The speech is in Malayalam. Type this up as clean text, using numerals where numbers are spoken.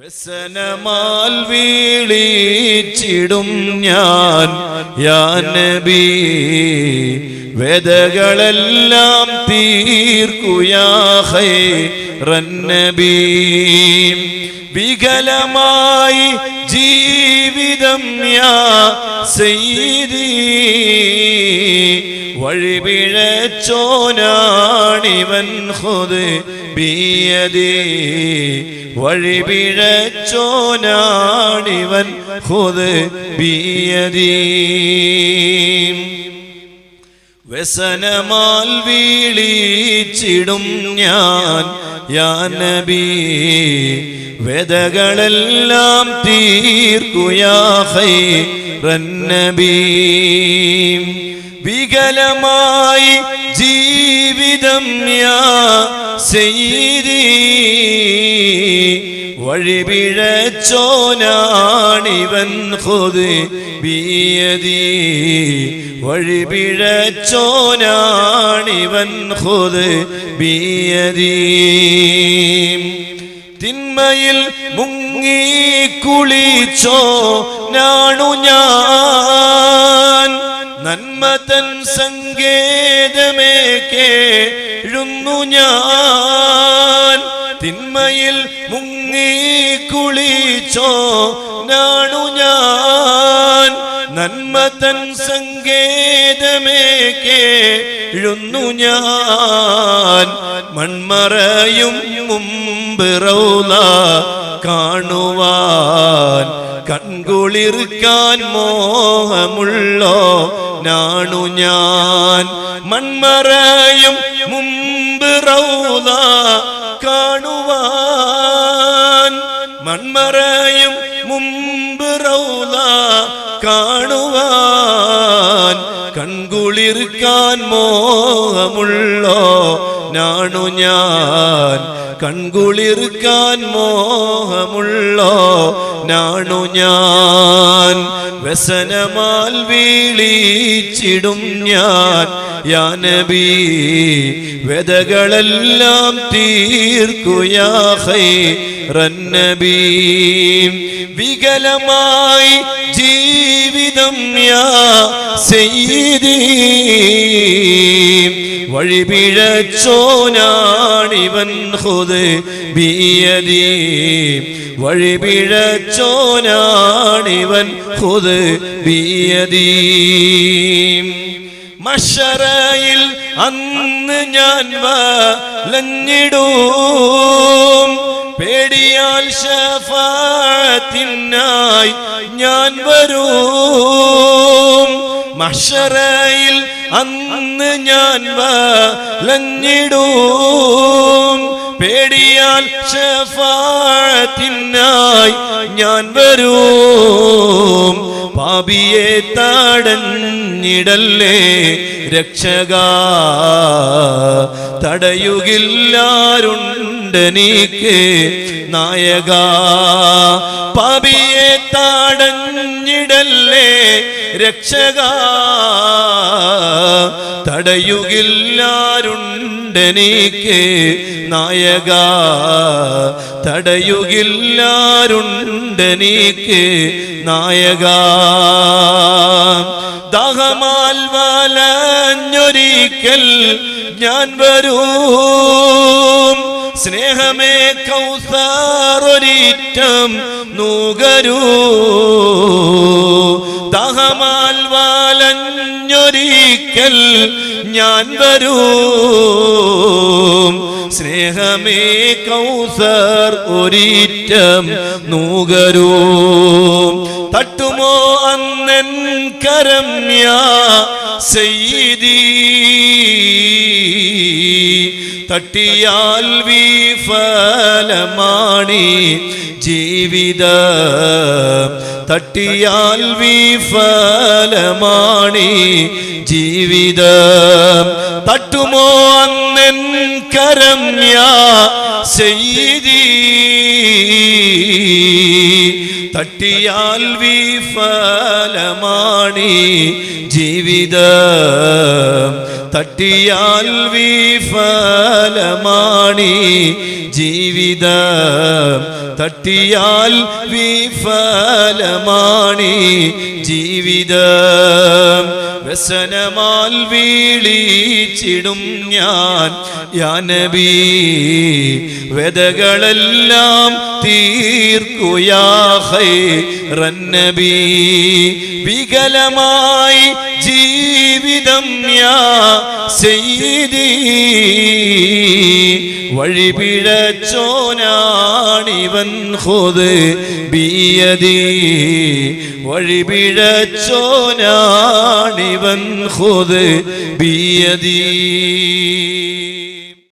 വ്യസനമാൽ വീളിച്ചിടും ഞാൻ യാ നബി, വേദകളെല്ലാം തീർക്കുയാ ഖൈറൻ നബി. വികലമായി ജീവിതം യാ സയ്യിദി, വഴിപിഴച്ചോനാണിവൻ ഖുദ് ബിയദി, വഴിപിഴച്ചോനാണിവൻ ഖുദ് ബിയദി. വ്യസനമാൽ വീളിച്ചിടും ഞാൻ യാ നബി, വേദകളെല്ലാം തീർക്കുയാ ഖൈറൻ നബി. വികലമായി ജീവിതം യാ സയ്യിദി, വഴിപിഴച്ചോനാണിവൻ ഖുദ് ബിയദി, വഴിപിഴച്ചോനാണിവൻ ഖുദ് ബിയദി. തിന്മയിൽ മുങ്ങി കുളിച്ചോ നാണു ഞാൻ, നന്മതൻ സങ്കേതമേ കേഴുന്നു ഞാൻ. തിന്മയിൽ മുങ്ങി കുളിച്ചോ നാണു ഞാൻ, നന്മതൻ സങ്കേതമേ കേഴുന്നു ഞാൻ. മൺമറയും മുമ്പ് റൗള കാണുവാൻ, കൺകുളിർക്കാൻ മോഹമുള്ളോ നാണു ഞാൻ. മൺമറയും മുമ്പ് റൗള കാണുവാൻ, മൺമറയും മുമ്പ് റൗള കാണുവാൻ, കൺകുളിർക്കാൻ മോഹമുള്ളോ നാണു ഞാൻ. കൺകുളിർക്കാൻ മോഹമുള്ളോ നാണു ഞാൻ. വ്യസനമാൽ വീളിച്ചിടും ഞാൻ യാ നബി, വേദകളെല്ലാം തീർക്കുയാ ഖൈറൻ നബി. വികലമായി ജീവിതം യാ സയ്യിദി, വഴിപിഴച്ചോനാണിവൻ ഖുദ് ബിയദി, വഴിപിഴച്ചോനാണിവൻ ഖുദ് ബിയദി. മഹ്ശറയിൽ അന്ന് ഞാൻ വലഞ്ഞിടും, പേടിയാൽ ശഫാഅത്തിനായി ഞാൻ വരും. മഹ്ശറയിൽ അന്ന് ഞാൻ വലഞ്ഞിടും, പേടിയാൽ ശഫാഅത്തിനായി ഞാൻ വരും. പാപിയെ തടഞ്ഞിടല്ലേ രക്ഷകാ, തടയുകില്ലാരുണ്ടെനിക്ക് നായകാ. പാപിയെ തടഞ്ഞിടല്ലേ രക്ഷകാ, തടയുകില്ലാരുണ്ടെനിക്ക് നായകാ. തടയുകില്ലാരുണ്ടെനിക്ക് നായകാ. ദാഹമാൽ വലഞ്ഞൊരിക്കൽ ഞാൻ വരും, സ്നേഹമേ കൗസറൊരിറ്റം നൂകരൂ. ദാഹമാൽ വലഞ്ഞൊരിക്കൽ ഞാൻ വരും, സ്നേഹമേ കൗസർ ഒരിറ്റം നൂകരൂ. തട്ടുമോ അന്നെൻ കരം യാ സയ്യിദി, തട്ടിയാൽ വിഫലമാണി ജീവിതം, തട്ടിയാൽ വിഫലമാണി ജീവിതം. തട്ടുമോ അന്നെൻ കരം യാ സയ്യിദി, തട്ടിയാൽ വിഫലമാണി ജീവിതം, തട്ടിയാൽ വിഫലമാണി ജീവിതം, തട്ടിയാൽ വിഫലമാണി ജീവിതം വ്യസനമാൽ വീളിച്ചിടും ഞാൻ യാ നബി വേദകളെല്ലാം തീർക്കുയാ ഖൈറൻ നബി വികലമായി ജീവിതം യാ സയ്യിദി വഴിപിഴച്ചോനാണിവൻ ഖുദ് ബിയദി വഴിപിഴച്ചോനാണിവൻ ഖുദ് ബിയദി